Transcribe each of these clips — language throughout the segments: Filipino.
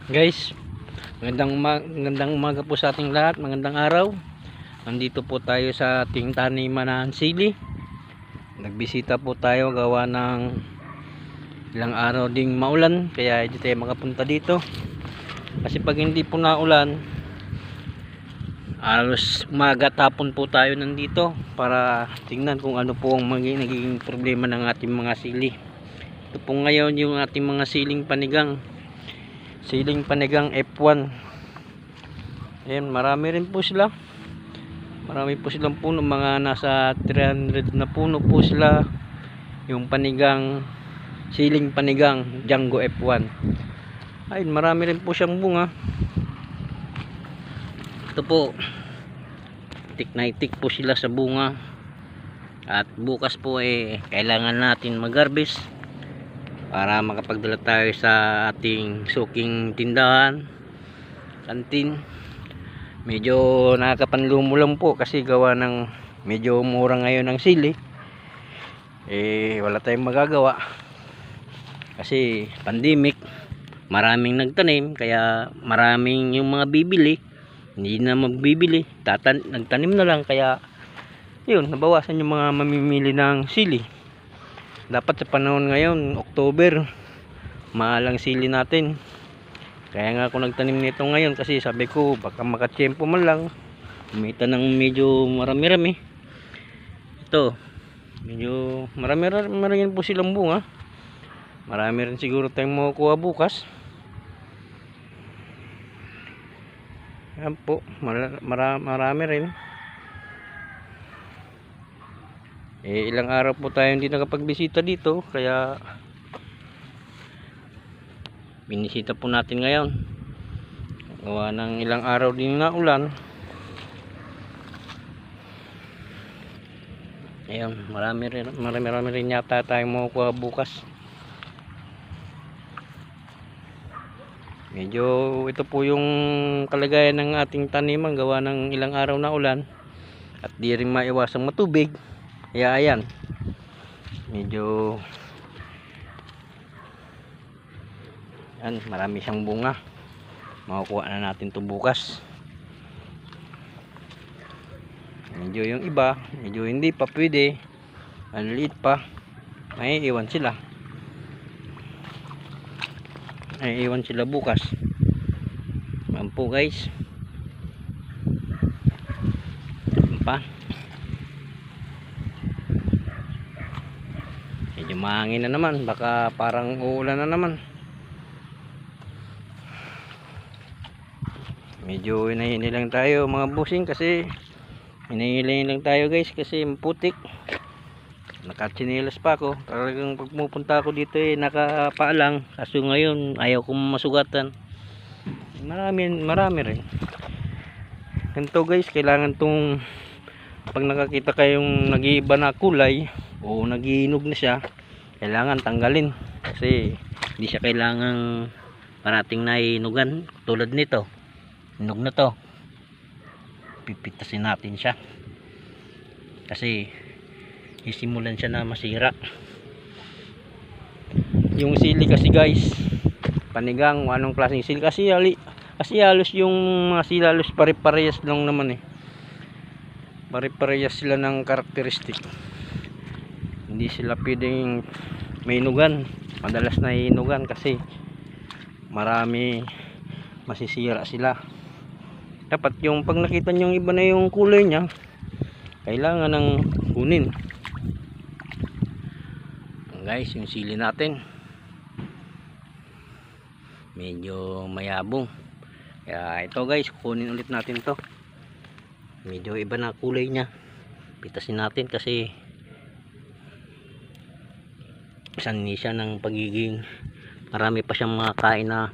Guys, magandang umaga po sa ating lahat, magandang araw. Nandito po tayo sa ating taniman ng sili. Nagbisita po tayo gawa ng ilang araw ding maulan, kaya hindi tayo makapunta dito. Kasi pag hindi po naulan, alos umaga tapon po tayo nandito para tingnan kung ano po ang nagiging problema ng ating mga sili. Ito po ngayon yung ating mga siling panigang F1. Ayan, marami rin po sila. Marami po silang puno, mga nasa 300 na puno po sila. Yung siling panigang Django F1. Ayun, marami rin po siyang bunga. Ito po, itik na itik po sila sa bunga. At bukas po kailangan natin mag-harvest para makapagdala tayo sa ating suking tindahan, kantin. Medyo nakakapanlumo lang po kasi gawa ng medyo mura ngayon ng sili. Wala tayong magagawa kasi pandemic, maraming nagtanim, kaya maraming yung mga bibili hindi na magbibili, nagtanim na lang, kaya yun, nabawasan yung mga mamimili ng sili. Dapat sa panahon ngayon, October, mahal ang sili natin. Kaya nga ako nagtanim nito ngayon kasi sabi ko baka makatsyempo man lang kumita ng medyo marami-rami. Ito, medyo marami rin po silang bunga. Marami rin siguro tayong makukuha bukas. Yan po, marami rin. Ilang araw po tayo hindi nakapagbisita dito, kaya binisita po natin ngayon. Gawa ng ilang araw din na ulan. Ayun, marami rin yata tayong makukuha bukas. Medyo ito po yung kalagayan ng ating taniman gawa ng ilang araw na ulan at di rin maiwasang matubig. Kaya ayan, medyo yan, marami siyang bunga. Makukuha na natin ito bukas. Medyo yung iba, medyo hindi pa pwede, maliliit pa, may iwan sila bukas. Yan po guys. Yan pa, medyo mahangin na naman, baka parang uulan na naman. Medyo hinahini lang tayo mga busing, kasi hinahini lang tayo guys kasi maputik. Nakatsinelas pa ako, talagang pag pupunta ako dito nakapaalang, kaso ngayon ayaw kong masugatan. Marami rin ganito guys. Kailangan tong pag nakakita kayong nag-iiba na kulay o nagiinog na siya, kailangan tanggalin kasi hindi siya kailangang parating nainugan. Tulad nito, inog na to, pipitasin natin siya kasi isimulan siya na masira. Yung sili kasi guys, panigang, anong klaseng sili kasi halos yung mga sili halos pare-parehas lang naman pare-parehas sila ng karakteristik. Hindi sila pwedeng may inugan, madalas na inugan kasi marami masisira sila. Dapat yung pag nakita nyo iba na yung kulay nya, kailangan ng kunin. Guys, yung sili natin medyo mayabong, kaya ito guys, kunin ulit natin to. Medyo iba na kulay nya, pitasin natin kasi sanni siya ng pagiging marami pa siyang mga kain na.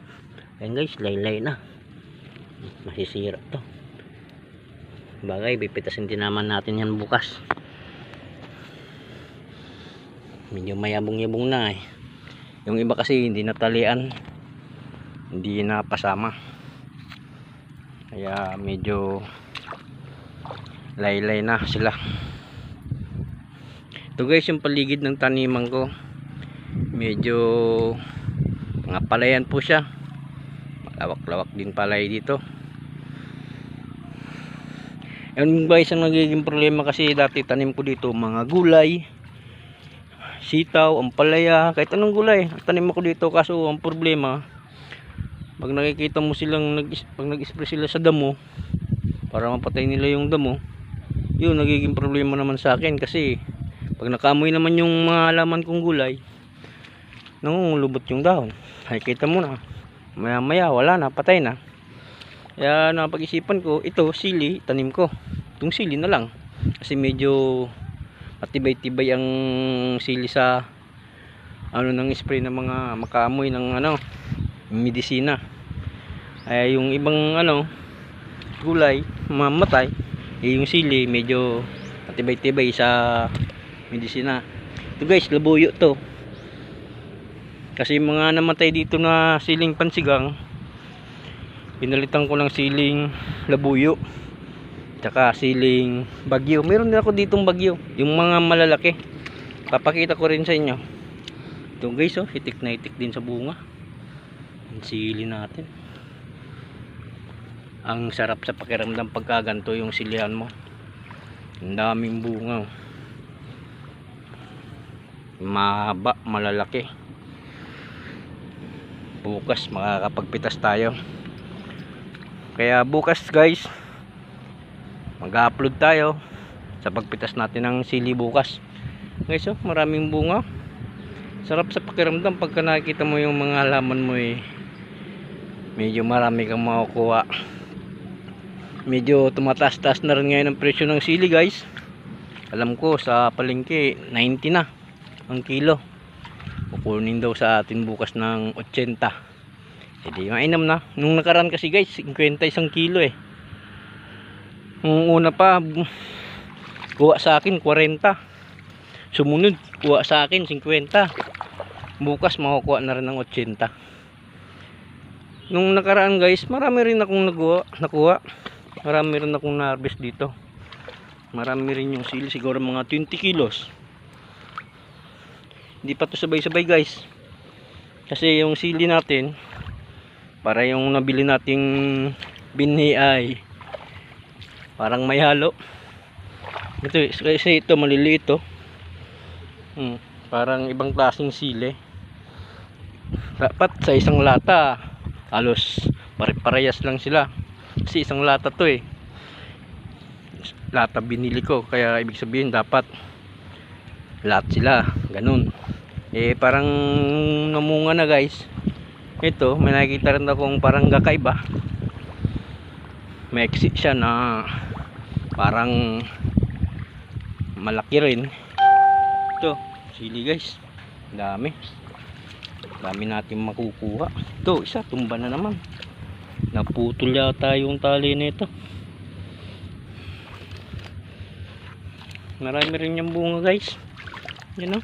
Ayan guys, laylay na, masisira to. Bagay, pipitasin din naman natin yan bukas. Medyo mayabong-yabong na yung iba kasi hindi natalian, hindi napasama, kaya medyo laylay na sila. Ito guys, yung paligid ng taniman ko, medyo mga palayan po siya. Lawak-lawak din palay dito. Yan guys ang nagiging problema, kasi dati tanim ko dito mga gulay, sitaw, ampalaya, kahit anong gulay tanim ako dito. Kaso ang problema, pag nakikita mo silang pag nag-spray sila sa damo para mapatay nila yung damo, yun nagiging problema naman sa akin. Kasi pag nakamoy naman yung mga halaman kong gulay, nangungulubot yung dahon. Ay kita mo na, maya maya wala na, patay na. Kaya napag-isipan ko, ito sili, tanim ko itong sili na lang, kasi medyo matibay-tibay ang sili sa ano ng spray ng mga makaamoy ng ano medisina. Ay yung ibang ano gulay mamatay, yung sili medyo matibay-tibay sa medisina. Ito guys, labuyo to, kasi mga namatay dito na siling pansigang, pinalitan ko ng siling labuyo tsaka siling bagyo. Meron din ako ditong bagyo, yung mga malalaki, papakita ko rin sa inyo. Ito guys, oh, hitik na hitik din sa bunga ang sili natin. Ang sarap sa pakiramdam pagka ganito yung silihan mo, ang daming bunga, oh. Mahaba, malalaki. Bukas makakapagpitas tayo. Kaya bukas guys, mag-upload tayo sa pagpitas natin ng sili bukas. Guys, oh, maraming bunga. Sarap sa pakiramdam pagka nakikita mo yung mga halaman mo medyo marami kang makukuha. Medyo tumataas-taas na rin ngayon ang presyo ng sili guys. Alam ko sa palengke 90 na ang kilo. Kukunin daw sa atin bukas ng 80. Hindi mainam na. Nung nakaraan kasi guys, 50 isang kilo eh. Nung una pa, kuha sa akin 40. Sumunod, kuha sa akin 50. Bukas makukuha na rin ng 80. Nung nakaraan guys, marami rin akong nakuha. Marami rin akong na-harvest dito. Marami rin yung sili, siguro mga 20 kilos. Hindi pa to sabay-sabay guys. Kasi yung sili natin, para yung nabili nating binhi ay parang may halo. Ito kasi ito maliliit to. Parang ibang klaseng sili. Dapat sa isang lata halos pare-parehas lang sila. Kasi isang lata to eh. Lata binili ko, kaya ibig sabihin dapat lahat sila ganun. Eh parang namunga na guys. Ito, may nakikita rin akong parang kakaiba. May exit siya na parang malaki rin. Ito, sili guys. Dami. Dami natin makukuha. Ito, isa, tumba na naman. Naputol yata yung tali nito. Marami rin yung bunga guys. Yan o.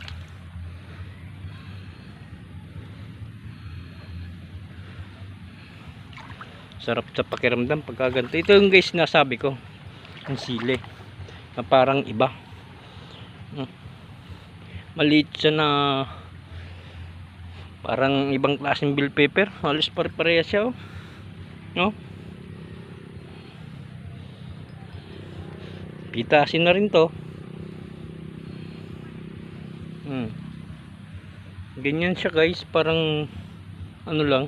Sarap sa pakiramdam pagka ganito. Ito yung guys nasabi ko, ang sili na parang iba. Maliit siya na parang ibang klaseng bell pepper. Halos pare-pareha siya, oh. No? Pitasin na rin to. Ganyan siya guys, parang ano lang,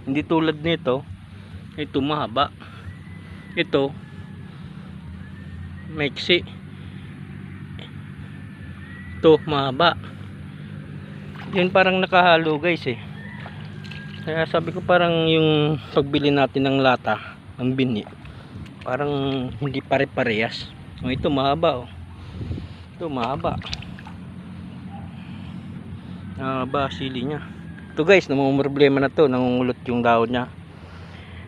hindi tulad nito. Ito mahaba, ito maiksi, ito mahaba. Yun parang nakahalo guys eh. Kaya sabi ko parang yung pagbili natin ng lata, ang binhi, parang hindi pare-parehas. Ito mahaba, oh. Ito mahaba. Mahaba sili niya. Ito guys, namang problema na to, nangungulot yung dahon niya.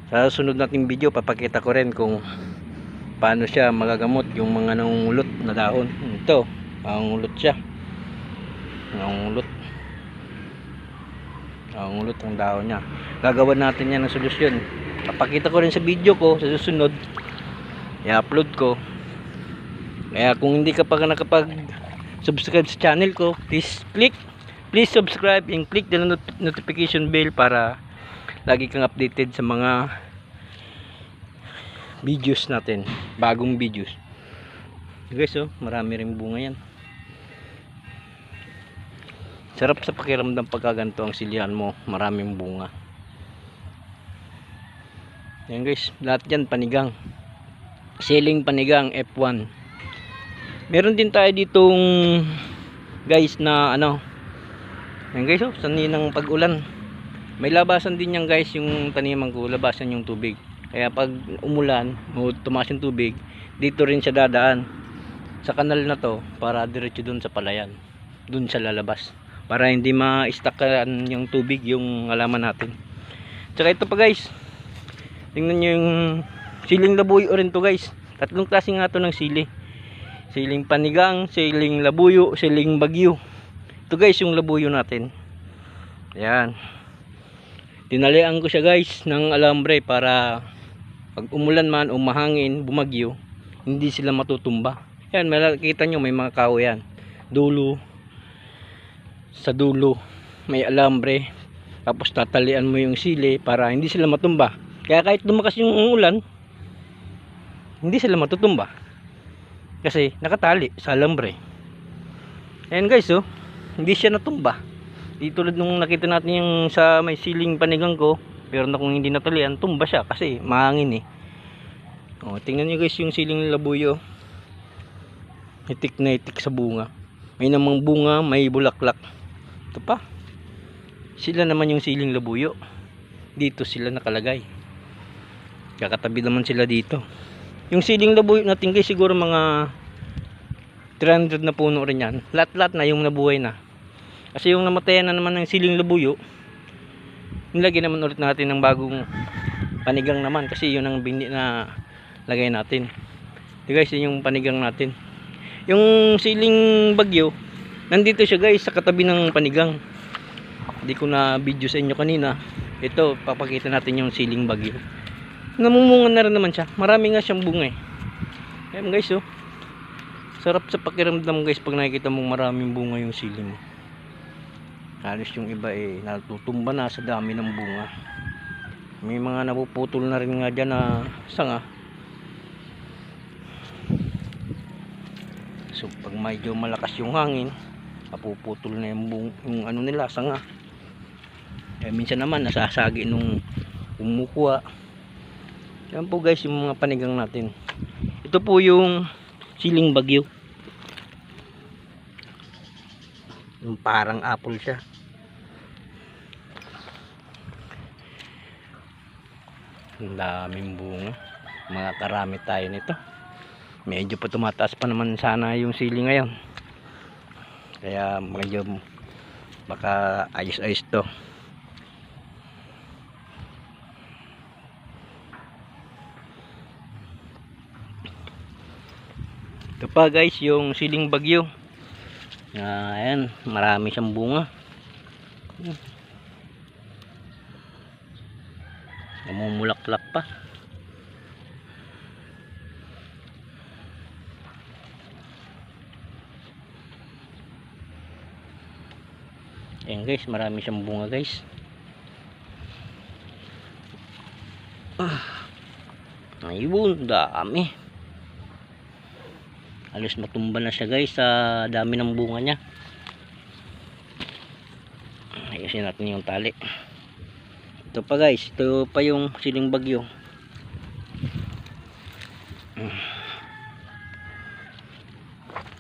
Sa sunod nating video, papakita ko rin kung paano siya magagamot yung mga nangungulot na dahon. Ito, nangungulot siya. Nangungulot ang dahon niya. Gagawan natin yan ng solusyon. Papakita ko rin sa video ko sa susunod. I-upload ko. Kaya kung hindi ka pa nakapag-subscribe sa channel ko, please subscribe and click the notification bell para lagi kang updated sa mga videos natin, bagong videos. Guys, oh, marami ring bunga yan. Sarap sa pakiramdam pagka ganito ang silihan mo, maraming bunga. Yan guys, lahat yan panigang. Siling panigang F1. Meron din tayo ditong guys na ano. Yan guys, oh, sanay ng pag-ulan. May labasan din yan guys, yung taniman ko, labasan yung tubig. Kaya pag umulan, o tumaas yung tubig, dito rin siya dadaan sa kanal na to para diretso dun sa palayan, dun sa lalabas, para hindi ma-stackan yung tubig yung halaman natin. Tsaka ito pa guys, tingnan nyo yung siling labuyo rin to guys. Tatlong klase nga to ng sili. Siling panigang, siling labuyo, siling bagyo. Ito guys yung labuyo natin. Ayan. Tinalian ko siya guys ng alambre para pag umulan man o mahangin, bumagyo, hindi sila matutumba. Ayan, makikita nyo may mga kahoy yan. Dulo. Sa dulo may alambre. Tapos tatalian mo yung sili para hindi sila matumba. Kaya kahit lumakas yung ulan, hindi sila matutumba. Kasi nakatali sa alambre. Ayan guys, oh, hindi siya natumba. Di tulad nung nakita natin yung sa may siling panigang ko, pero na kung hindi natalian, tumba siya kasi mahangin eh. Oh, tingnan niyo guys yung siling labuyo. Itik na itik sa bunga. May namang bunga, may bulaklak. Ito pa. Sila naman yung siling labuyo. Dito sila nakalagay. Kakatabi naman sila dito. Yung siling labuyo natin guys, siguro mga 300 na puno rin yan. Lahat-lahat na yung nabuhay na. Kasi yung namatayan na naman ng siling labuyo, nilagyan naman ulit natin ng bagong panigang naman. Kasi yun ang bini na lagay natin. Ito guys, yun yung panigang natin. Yung siling bagyo, nandito siya guys sa katabi ng panigang. Hindi ko na video sa inyo kanina. Ito, papakita natin yung siling bagyo. Namumunga na rin naman siya. Marami nga siyang bunga eh. Ayan guys, oh. Sarap sa pakiramdam guys pag nakikita mong maraming bunga yung sili mo. Halos yung iba eh natutumba na sa dami ng bunga. May mga napuputol na rin nga dyan na sanga. So pag medyo malakas yung hangin, napuputol na yung ano nila, sanga. Eh, minsan naman nasasagi nung kumukuha. Yan po guys yung mga panigang natin. Ito po yung siling bagyo. Yung parang apple siya. Ang daming bunga. Mga karami tayo nito. Medyo pa tumataas pa naman sana yung sili ngayon. Kaya medyo baka ayos-ayos to. Ito pa guys yung siling bagyo. Ayan, marami siyang bunga. Namumulaklak pa. Ayan guys, marami siyang bunga guys. Ayun, dami. Halos matumba na siya guys sa dami ng bunga niya. Ayusin natin yung tali. Ito pa guys, ito pa yung siling bagyo.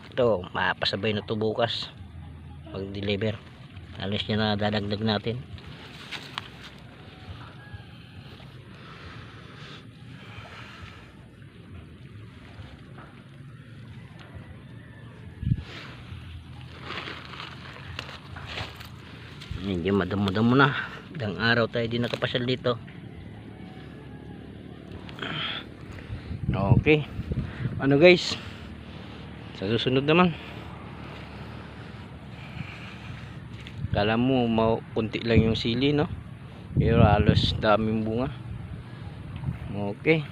Ito, mapasabay na ito bukas pag deliver. Halos niya na dadagdag natin. Medyo madamo-damo na. Ilang araw tayo din nakapasyal dito. Okay. Ano guys? Sa susunod naman. Kala mo kunti lang yung sili, no? Pero halos daming bunga. Okay.